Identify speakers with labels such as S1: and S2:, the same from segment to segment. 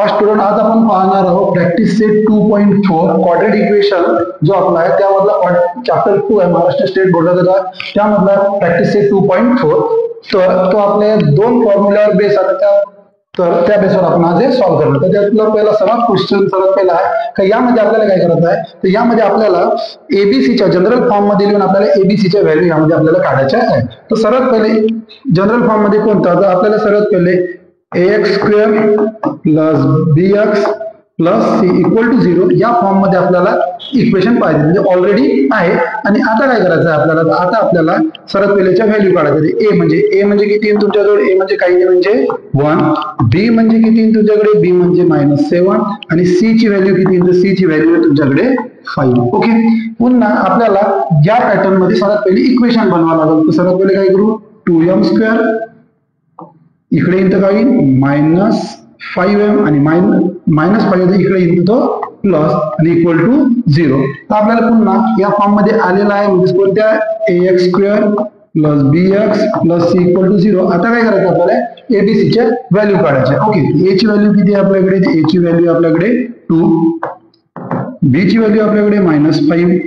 S1: Student आज आपण पाहणार आहोत प्रॅक्टिस सेट 2.4 क्वाड्रेटिक इक्वेशन जो आपला आहे त्यामधला चॅप्टर 2 आहे महाराष्ट्र स्टेट बोर्डाचा त्यामधला प्रॅक्टिस सेट 2.4 तर तो आपल्या दोन फॉर्म्युलावर बेस आहे त्या बेसवर आपण आज हे सॉल्व्ह करणार. तर त्यातला पहिला सर्वात पहिला आहे की यामध्ये आपल्याला काय करायचं आहे तर यामध्ये आपल्याला एबीसीच्या जनरल फॉर्म मध्ये लिहून आपल्याला एबीसीच्या व्हॅल्यू यामध्ये आपल्याला काढायच्या आहे. तर सर्वात पहिले जनरल फॉर्म मध्ये कोणता तर आपल्याला सर्वात पहिले ax square plus bx plus c equal to 0 या फॉर्म मध्ये आपल्याला इक्वेशन पाहिजे म्हणजे ऑलरेडी आहे. आणि आता काय करायचं आहे आपल्याला आता आपल्याला सर्वात पहिल्याच्या व्हॅल्यू काढायच्या. ए म्हणजे किती तुमच्याजवळ ए म्हणजे काही नाही म्हणजे 1 बी म्हणजे किती तुमच्याकडे बी म्हणजे -7 आणि सी ची व्हॅल्यू किती तर सी ची व्हॅल्यू तुमच्याकडे 5. ओके पुन्हा आपल्याला या पॅटर्न मध्ये सर्वात पहिले इक्वेशन बनवावं लागेल. तर सर्वात पहिले काय करू 2m स्क्वेअर इकडे येतं काय -5m आणि -5 इकडे येतो तो प्लस आणि इक्वल टू 0. तर आपल्याला पुन्हा या फॉर्म मध्ये आलेला आहे म्हणजे कोणत्या ax square plus bx plus c equal to 0. आता काय करायचं आपल्याला एबीसी च्या व्हॅल्यू काढायच्या. ओके ए ची व्हॅल्यू किती आपल्याकडे ए ची व्हॅल्यू आपल्याकडे 2 बी ची व्हॅल्यू आपल्याकडे -5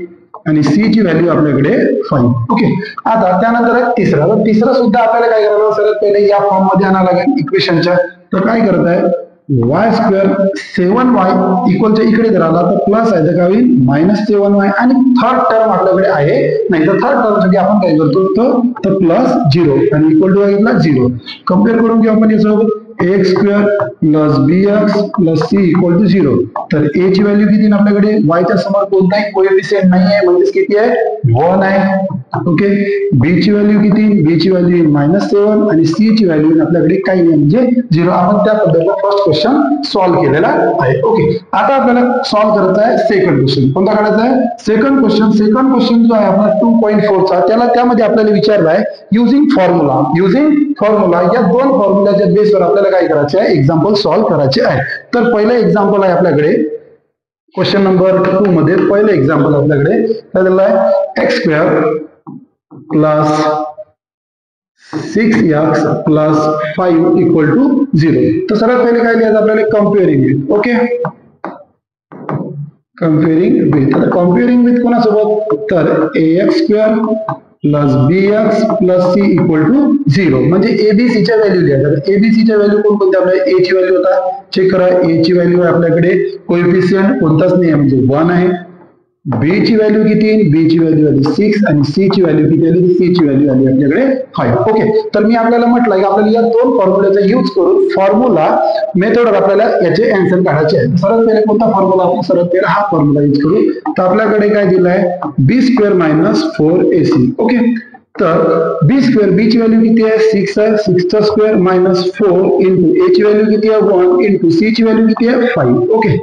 S1: आणि सी ची व्हॅल्यू आपल्याकडे 5. ओके आता त्यानंतर तिसरा सुद्धा आपल्याला काय करायला सर्वात पहिले या फॉर्म मध्ये आणावं लागेल इक्वेशनच्या. तर काय करत आहे y स्क्वेअर 7y इक्वलच्या इकडे जर आला तर प्लस आहे तर काय होईल -7y आणि थर्ड टर्म आपल्याकडे आहे नाही तर थर्ड टर्म साठी आपण काय करतो तर प्लस 0 आणि इक्वल टू घेतला 0. कम्पेअर करून घेऊ आपण यासोबत ax square plus bx plus c equal to 0. तर a ची व्हॅल्यू किती आपल्याकडे y च्या समोर कोणताही कोएफिशियंट नाही आहे म्हणजे किती आहे 1 आहे. ओके b ची व्हॅल्यू किती b ची व्हॅल्यू -7 आणि c ची व्हॅल्यू आपल्याकडे काही नाही म्हणजे 0. आपण त्या पद्धतीने फर्स्ट क्वेश्चन सॉल्व्ह केलेला आहे. ओके आता आपल्याला सॉल्व्ह करायचा आहे सेकंड क्वेश्चन. कोणता काढायचा आहे सेकंड क्वेश्चन जो आहे आपला 2.4 चा त्यामध्ये आपल्याला विचारला आहे युजिंग फॉर्म्युला या दोन फॉर्म्युलाच्या बेसवर आपल्याला काय करायचे आहे एक्झाम्पल सॉल्व्ह करायचे आहे. तर पहिलं एक्झाम्पल आहे आपल्याकडे क्वेश्चन नंबर 2 मध्ये पहिलं एक्झाम्पल आपल्याकडे दिलेलं आहे x square plus 6x plus 5 equal to 0. तर सर्वात पहिले काय लिहायचं आपल्याला comparing with. Okay comparing with कोणासोबत तर ax square plus bx plus c equal to 0 म्हणजे एबीसी च्या व्हॅल्यू लिहायच्या. एबीसी च्या व्हॅल्यू कोणकोणत्या आपल्या ए ची व्हॅल्यू होता चेक करा ए ची व्हॅल्यू आहे आपल्याकडे कोएफिशियंट कोणताच नाही आहे म्हणजे 1 आहे. बी ची व्हॅल्यू किती बी ची व्हॅल्यू आली 6 आणि सी ची व्हॅल्यू किती आली सी ची व्हॅल्यू आली आपल्याकडे 5. ओके तर मी आपल्याला म्हटलं की आपल्याला या दोन फॉर्म्युलाचा यूज करून फॉर्म्युला मेथडवर आपल्याला याचे आन्सर काढायचे आहे. सर्वात पहिले कोणता फॉर्म्युला आपण सर्वात पहिले हा फॉर्म्युला यूज करू. तर आपल्याकडे काय दिलाय बी स्क्वेअर -4ac. ओके तर बी स्क्वेअर बी ची व्हॅल्यू किती आहे 6 आहे 6 चा स्क्वेअर -4 इंटू ए ची व्हॅल्यू किती आहे 1 इंटू सी ची व्हॅल्यू किती आहे 5. ओके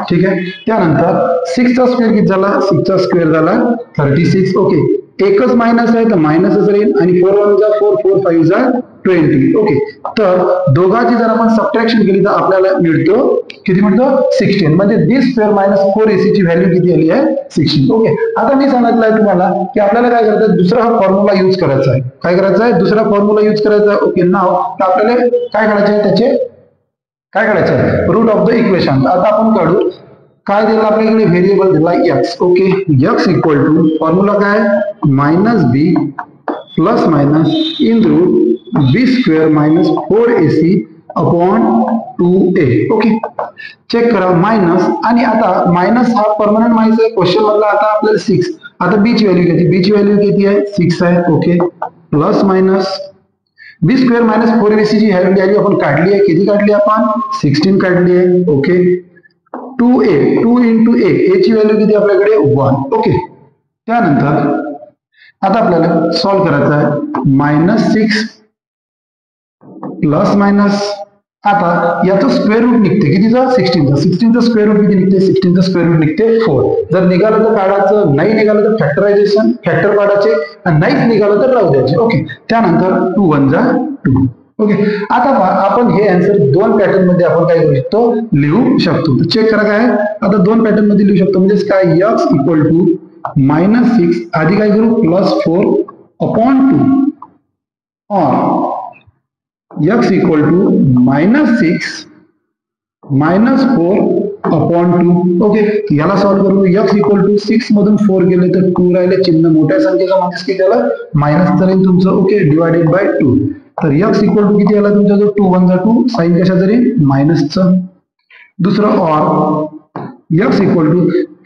S1: ठीक आहे त्यानंतर 6 चा स्क्वेअर किती झाला 6 चा स्क्वेअर झाला 36. ओके एकच मायनस आहे तर मायनसच राहील आणि 4 1 जा 4 4 5 जा 20. ओके तर दोघांची जर आपण सबट्रॅक्शन केली तर आपल्याला मिळतो किती मिळतो 16 म्हणजे बी स्क्वेअर -4ac ची व्हॅल्यू किती आली आहे 16. ओके आता मी सांगितलं आहे तुम्हाला की आपल्याला काय करायचं दुसरा हा फॉर्म्युला यूज करायचा आहे. काय करायचं आहे दुसरा फॉर्म्युला यूज करायचा आहे. ओके नाव तर आपल्याला काय करायचं आहे त्याचे काय करायचं आहे रूट ऑफ द इक्वेशन. आता आपण काढू काय दिलं आपल्याकडे व्हेरिएबल दिला x. Okay x equal to formula काय -b plus minus in root b square -4ac upon 2a. Okay check करा मायनस आणि आता मायनस हा परमनंट मायनस आहे क्वेश्चन मधला. आता आपल्याला 6 आता b ची व्हॅल्यू किती बी ची व्हॅल्यू किती आहे 6 आहे. ओके प्लस मायनस बी स्क्वेअर -4ac ची व्हॅल्यू आपण काढली आहे किती काढली आपण 16 काढली आहे. ओके 2a 2 इंटू a ची व्हॅल्यू किती आपल्याकडे 1. ओके त्यानंतर आता आपल्याला सॉल्व्ह करायचं आहे -6 प्लस मायनस आता याचं स्क्वेअर रूट निघते कितीचं 16चं स्क्वेअर रूट किती निघते 16चं स्क्वेअर रूट निघते 4. जर निघालं तर काढायचं नाही निघालं तर फॅक्टरायझेशन फॅक्टर काढायचे आणि नाहीच निघालं तर राहू द्यायचे. ओके त्यानंतर 2 1 जा 2. ओके आता आपण हे आन्सर दोन पॅटर्न मध्ये आपण काय करू शकतो लिहू शकतो. चेक करा काय आता दोन पॅटर्न मध्ये लिहू शकतो म्हणजे काय x इक्वल टू -6 आधी काय करू +4 अपॉन 2 और x इक्वल टू -6 -4/2. ओके, याला सॉल्व्ह करू. x इक्वल टू 6 मधून 4 गेले तर 2 राहिले, चिन्ह मोठ्या संख्येचा म्हणजे किती आला मायनस राहील तुमचं. Okay, divided by 2. तर x इक्वल टू किती आला तुमचा, जो 2 1 2 साइन कशाचं रे मायनसचं. दुसरं or x equal to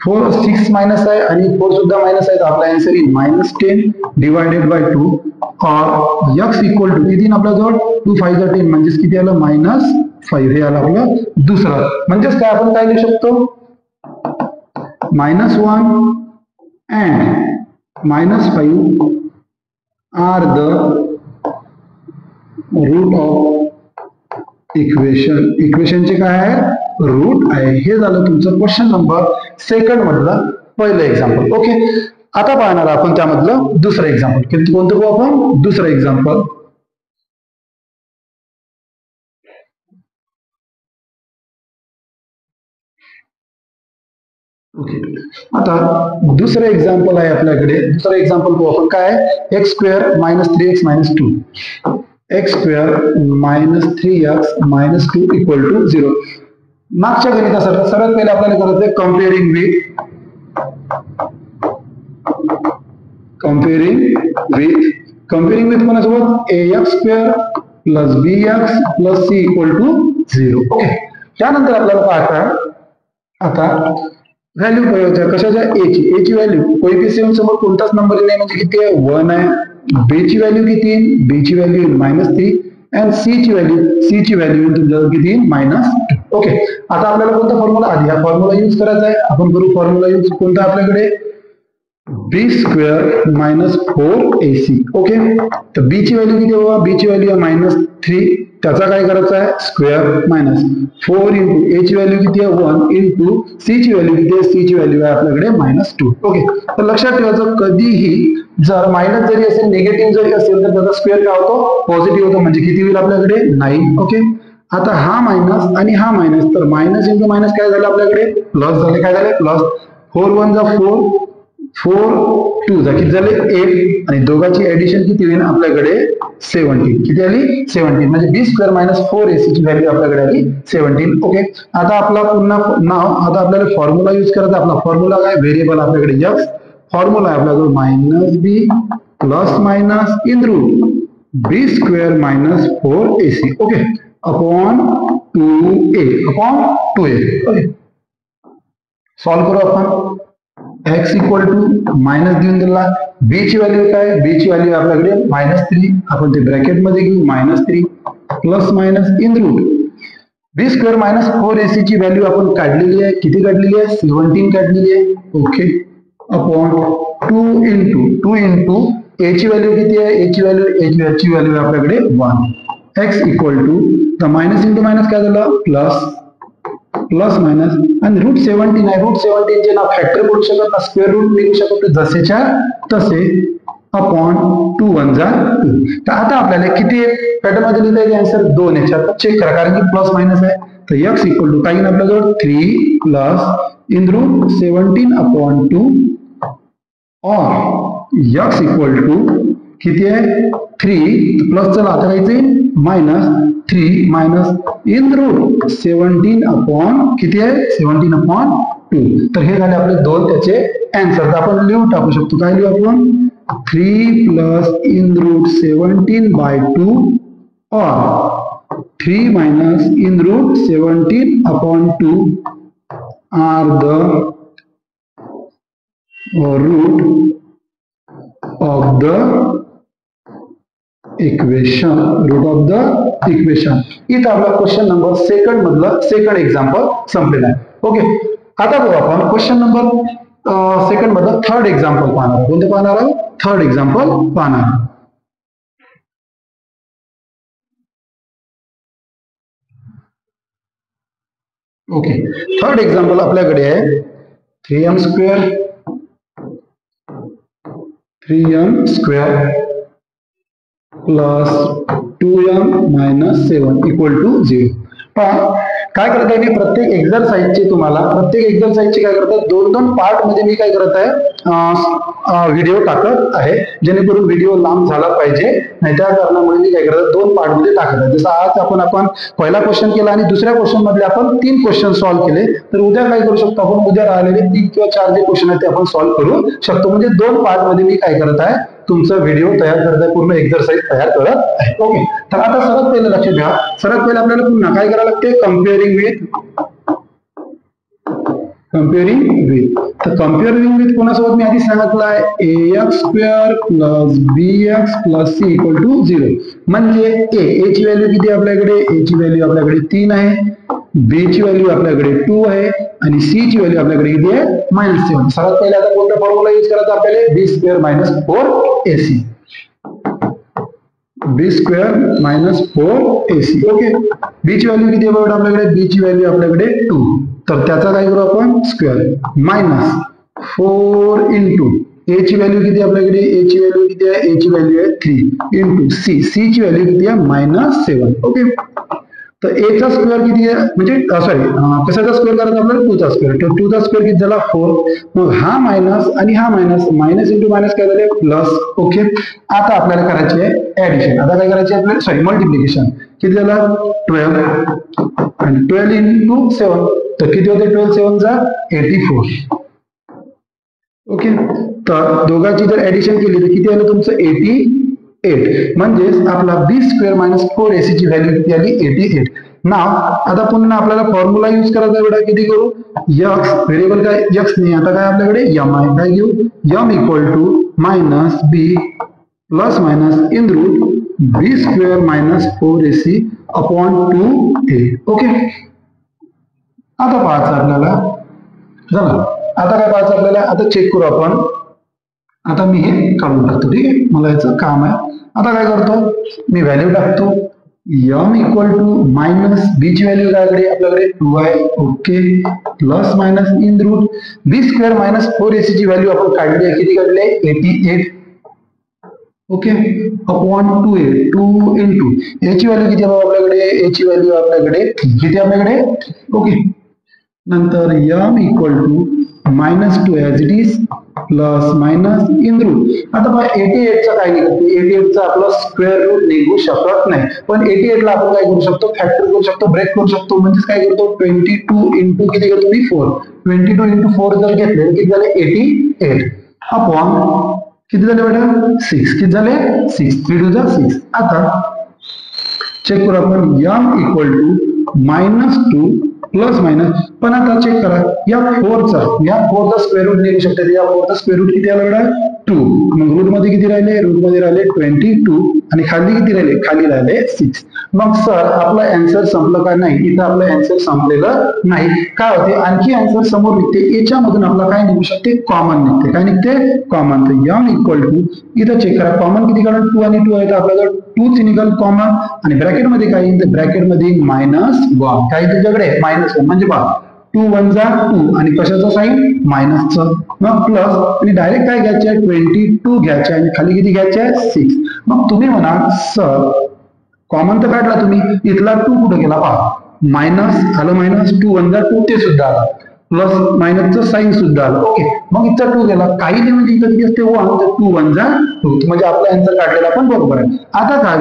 S1: 4 6 minus आहे आणि 4 सुद्धा मायनस आहे, तर आपला आन्सर येईल -10 divided by 2. Or x equal to किती ना आपल्या जवळ 2 5 10 म्हणजेच किती आलं -5. हे आलं आपलं दुसरं. म्हणजेच काय आपण काय लिहू शकतो, -1 and -5 are the root of इक्वेशनचे काय आहे रूट आहे. हे झालं तुमचं क्वेश्चन नंबर 2 मधलं पहिलं एक्झाम्पल. ओके, आता पाहणार आपण त्यामधलं दुसरं एक्झाम्पल. कोणतं पाहू आपण, दुसरं एक्झाम्पल. ओके, आता दुसरं एक्झाम्पल आहे आपल्याकडे. दुसरं एक्झाम्पल पाहू आपण. काय आहे, x² -3x - 2 x² -3x - 2 = 0. मागच्या गणितासाठी सर्वात पहिले आपल्याला करायचं आहे कम्पेअरिंग विथ कोणासोबत, ax² + bx + c = 0. ओके, त्यानंतर आपल्याला पाहता आता व्हॅल्यू बघायच्या कशाच्या, a ची व्हॅल्यू कोएफिशियंट समोर कोणताच नंबर नाही म्हणजे किती आहे 1 आहे. b ची व्हॅल्यू किती, b ची व्हॅल्यू -3 आणि c ची व्हॅल्यू तुमच्याजवळ किती -2. ओके, आता आपल्याला कोणता फॉर्म्युला, आधी हा फॉर्म्युला यूज करायचा आहे. आपण करू फॉर्म्युला यूज. कोणता आपल्याकडे, b² - 4ac. ओके, तर b ची व्हॅल्यू किती बाबा, b ची व्हॅल्यू आहे -3, त्याचा काय करायचा आहे स्क्वेअर मायनस 4 इंटू a ची व्हॅल्यू किती आहे 1 इंटू c ची व्हॅल्यू किती आहे, c ची व्हॅल्यू आहे आपल्याकडे -2. ओके, तर लक्षात ठेवायचं कधीही जर मायनस जरी असेल निगेटिव्ह जरी असेल तर त्याचा स्क्वेअर काय होतो पॉझिटिव्ह होतो, म्हणजे किती होईल आपल्याकडे 9. ओके, आता हा मायनस आणि हा मायनस, तर मायनस इंटू मायनस काय झालं आपल्याकडे प्लस झाले. काय झाले प्लस, 4 1 जा 4, 4 2 जा किती झाले 8 आणि दोघांची ऍडिशन किती होईल आपल्याकडे 17. किती आली 17, म्हणजे b² - 4ac ची व्हॅल्यू आपल्याकडे आली 17. ओके, आता आपला पुन्हा नाव, आता आपल्याला फॉर्म्युला यूज करायचा. आपला फॉर्म्युला काय, व्हेरिएबल आपल्याकडे x, फॉर्म्युला आहे आपल्याजवळ -b ± in root b² - 4ac. Okay, upon 2a. Okay, solve करू आपण. x इक्वल टू मायनस देऊन दिला, b ची व्हॅल्यू काय, b ची व्हॅल्यू आपल्याकडे -3, आपण ते ब्रॅकेट मध्ये घेऊ -3 plus minus in root b² - 4ac ची व्हॅल्यू आपण काढलेली आहे. किती काढलेली आहे 17 काढलेली आहे. ओके, अपॉन 2 इंटू a ची व्हॅल्यू किती आहे, a ची व्हॅल्यू आपल्याकडे 1. x इक्वल टू, तर मायनस इंटू मायनस काय झालं प्लस मायनस आणि रूट 17 आहे. रूट 17 चे ना फॅक्टर बोलू शकत ना स्क्वेअर रूट निघू शकत, जसेच्या तसे अपॉन 2 1 जा 2. तर आता आपल्याला किती पॅटर्न मध्ये लिहिता येईल आन्सर 2 याच्यात चेक करा, कारण की प्लस मायनस आहे. तर x इक्वल टू काही आपल्याजवळ 3 प्लस इन रूट 17 अपॉन 2 और x इक्वल टू किती आहे 3 प्लस, चला आता काहीच -3 मायनस इन रूट 17 अपॉन किती आहे 17 अपॉन 2. तर हे झाले आपले दोन त्याचे आन्सर. तर आपण लिहून टाकू शकतो. काय लिहू आपण, 3 प्लस इन रूट 17/2 और 3 minus in root 17 upon 2 are the root of the equation. इथं आपला क्वेश्चन नंबर 2 मधलं सेकंड एक्झाम्पल संपलेला आहे. ओके, आता बघू आपण क्वेश्चन नंबर 2 मधलं थर्ड एक्झाम्पल पाहणार. कोणतं पाहणार आहोत, थर्ड एक्झाम्पल पाहणार. ओके, थर्ड एक्झाम्पल आपल्याकडे आहे 3m² plus 2m - 7 equal to 0. पहा काय करत आहे मी प्रत्येक एक्झरसाइजचे काय करतात दोन दोन पार्ट मध्ये मी काय करत आहे व्हिडिओ टाकत आहे, जेणेकरून व्हिडिओ लांब झाला पाहिजे, नाही त्या कारणामुळे मी काय करत दोन पार्ट मध्ये टाकत आहे. जसं आज आपण पहिला क्वेश्चन केला आणि दुसऱ्या क्वेश्चन मध्ये आपण 3 क्वेश्चन सॉल्व्ह केले, तर उद्या काय करू शकतो आपण, उद्या राहिलेले 3 किंवा 4 जे क्वेश्चन आहेत ते आपण सॉल्व्ह करू शकतो. म्हणजे 2 पार्ट मध्ये मी काय करत आहे तुमचा व्हिडिओ तयार करत आहे, पूर्ण एक्झरसाइज तयार करत आहे. ओके, तर आता सर्वात पहिलं लक्ष द्या, सर्वात पहिलं आपल्याला पुन्हा काय करायला लागते, कम्पेअरिंग विथ. तर कम्पेअरिंग विथ कोणासोबत मी आधी सांगितलं आहे, ax square plus bx plus c equal to 0. म्हणजे a ची व्हॅल्यू किती आपल्याकडे, a ची व्हॅल्यू आपल्याकडे 3 आहे, b ची व्हॅल्यू आपल्याकडे 2 आहे आणि c ची व्हॅल्यू आपल्याकडे किती आहे -7. सर्वात पहिला आता कोणता फॉर्म्युला यूज करायचा आपल्याला, b square minus 4ac. b square minus 4ac. Okay, b ची व्हॅल्यू किती आहे आपल्याकडे, b ची व्हॅल्यू आपल्याकडे 2, तर त्याचा काय करू आपण स्क्वेअर, मायनस 4 इंटू a ची व्हॅल्यू किती आहे आपल्याकडे, a ची व्हॅल्यू किती आहे, a ची व्हॅल्यू आहे 3 इंटू c ची व्हॅल्यू किती आहे -7. ओके, तर a चा स्क्वेअर किती आहे, म्हणजे सॉरी कशाचा स्क्वेअर करायचा आपल्याला, 2 चा स्क्वेअर. तर 2 चा स्क्वेअर किती झाला 4, मग हा मायनस आणि हा मायनस, मायनस इंटू मायनस काय झाले प्लस. ओके, आता आपल्याला करायचे आहे ऍडिशन. आता काय करायचे आपल्याला, सॉरी मल्टिप्लिकेशन. किती झाला 12 आणि 12 इंटू 7, तर किती होते 12 7 चा 84. ओके, तर दोघांची जर ऍडिशन केली तर किती आलं तुमचं 88. म्हणजेच आपला b स्क्वेअर मायनस 4ac ची व्हॅल्यू किती आली 88. नाव आता पुन्हा आपल्याला फॉर्म्युला यूज करायचा बेटा, किती करू, x व्हेरिएबल काय x नाही, आता काय आपल्याकडे m आहे, काय घेऊ m equal to minus b plus minus in root b square minus 4ac upon 2a. Okay, आता पाहायचं आपल्याला, झालं. आता काय पाहायचं आपल्याला, आता चेक करू आपण. आता मी हे काढून टाकतो, ठीक आहे, मला याचं काम आहे. आता काय करतो मी, व्हॅल्यू टाकतो m equal to minus b ची व्हॅल्यू काय आपल्याकडे 2 आहे. Okay, plus minus in root b square minus 4ac ची व्हॅल्यू आपण काढली आहे, किती काढली आहे 88. Okay, upon 2a, 2 into a ची व्हॅल्यू किती आहे आपल्याकडे, a ची व्हॅल्यू आपल्याकडे किती आपल्याकडे. ओके, नंतर m equal to minus 2 as it is plus minus in root. आता बघा 88 चा काय निघतो, 88 चा आपला स्क्वेअर रूट निघू शकत नाही, पण 88 ला आपण काय करू शकतो, फॅक्टर करू शकतो, ब्रेक करू शकतो. म्हणजे काय करतो 22 इंटू किती करतो मी 4, 22 इंटू 4 जर घेतले किती झाले 88 अपॉन किती झाले बेटा 6, किती झाले 6, 3 2 6. आता चेक करू आपण, m equal to minus 2 plus minus, पण आता चेक करा या 4 चा स्क्वेअर रूट निघू शकते, या 4 चा स्क्वेअर रूट किती आला बेटा 2, मग रूट मध्ये किती राहिले, रूट मध्ये राहिले 22 आणि खाली किती राहिले, खाली राहिले 6. मग सर आपला आन्सर संपलं का, नाही, इथं आपलं आन्सर संपलेलं नाही. काय होते, आणखी आन्सर समोर निघते, याच्या मधून आपला काय निघू शकते, कॉमन निघते. काय निघते, कॉमन. तर m इक्वल टू, इथं चेक करा कॉमन किती काढा, 2 आणि 2 आहे, तर आपल्याला 2 ची निघाल कॉमन, आणि ब्रॅकेट मध्ये काय येईल, ब्रॅकेट मध्ये -1. काय तुझ्याकडे -1, म्हणजे पहा 2 1 जा 2 आणि कशाचा साइन मायनसचं, मग प्लस आणि डायरेक्ट काय घ्यायचे 22 घ्यायचे आणि खाली किती घ्यायचे 6. मग तुम्ही म्हणा सर कॉमन तर काढला तुम्ही, इथला 2 कुठे गेला पहा, मायनस आलं, मायनस 2 1 जा 2 ते सुद्धा आला, प्लस मायनसचं साइन सुद्धा आलं. ओके, मग इथचा 2 गेला, काही नाही म्हणजे इथं किती असते 1, तर 2 1 जा 2, म्हणजे आपला आन्सर काढलेला पण बरोबर आहे. आता काय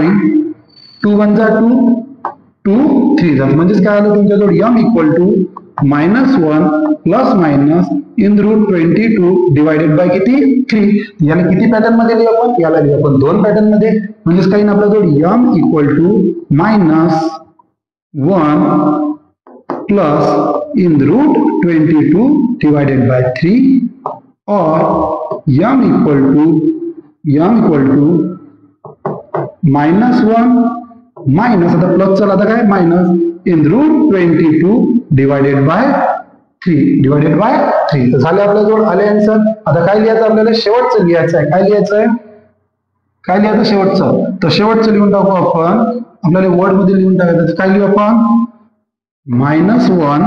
S1: 2 1 जा 2, 2 3 जा, म्हणजेच काय आलं तुमच्याजवळ m equal to -1 plus minus in root 22 divided by किती 3. याला किती पॅटर्न मध्ये लिहू आपण, याला लिहू आपण 2 पॅटर्न मध्ये. म्हणजेच काही ना आपल्याजवळ m equal to -1 plus in root 22 divided by 3 और m इक्वल टू -1 मायनस, आता प्लस चला, आता काय minus in root 22 divided by 3 तर झाले आपल्याजवळ आले आन्सर. आता काय लिहायचं आपल्याला, शेवटचं लिहायचं आहे. काय लिहायचं आहे, काय लिहायचं शेवटचं, तर शेवटचं लिहून टाकू आपण, आपल्याला वर्ड मध्ये लिहून टाकायचं. काय लिहू आपण, -1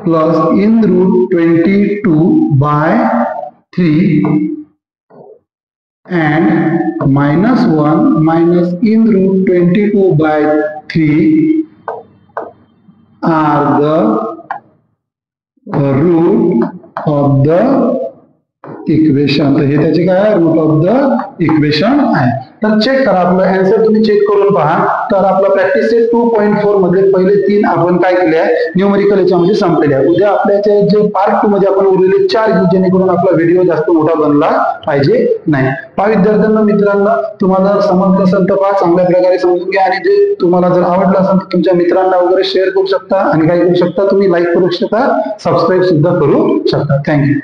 S1: plus in root 22 by 3 and -1 minus in root 22 by 3 are the root of the equation. तर हे त्याचे काय आहे, रूट ऑफ द इक्वेशन आहे. तर चेक करा, आपलं आन्सर तुम्ही चेक करून पहा. तर आपला प्रॅक्टिस सेट 2.4 मध्ये पहिले 3 आपण काय केले आहे, न्यूमेरिकल याच्यामध्ये संपलेले आहे. उद्या आपल्याचे जे पार्ट 2 मध्ये आपण उरलेले 4 घेऊ, जेणेकरून आपला व्हिडिओ जास्त मोठा बनला पाहिजे नाही. पहा विद्यार्थ्यांना, मित्रांना, तुम्हाला समजलं असेल तर पहा, चांगल्या प्रकारे समजून घ्या आणि जे तुम्हाला जर आवडलं असेल तर तुमच्या मित्रांना वगैरे शेअर करू शकता आणि काय करू शकता, तुम्ही लाईक करू शकता, सबस्क्राईब सुद्धा करू शकता. थँक्यू.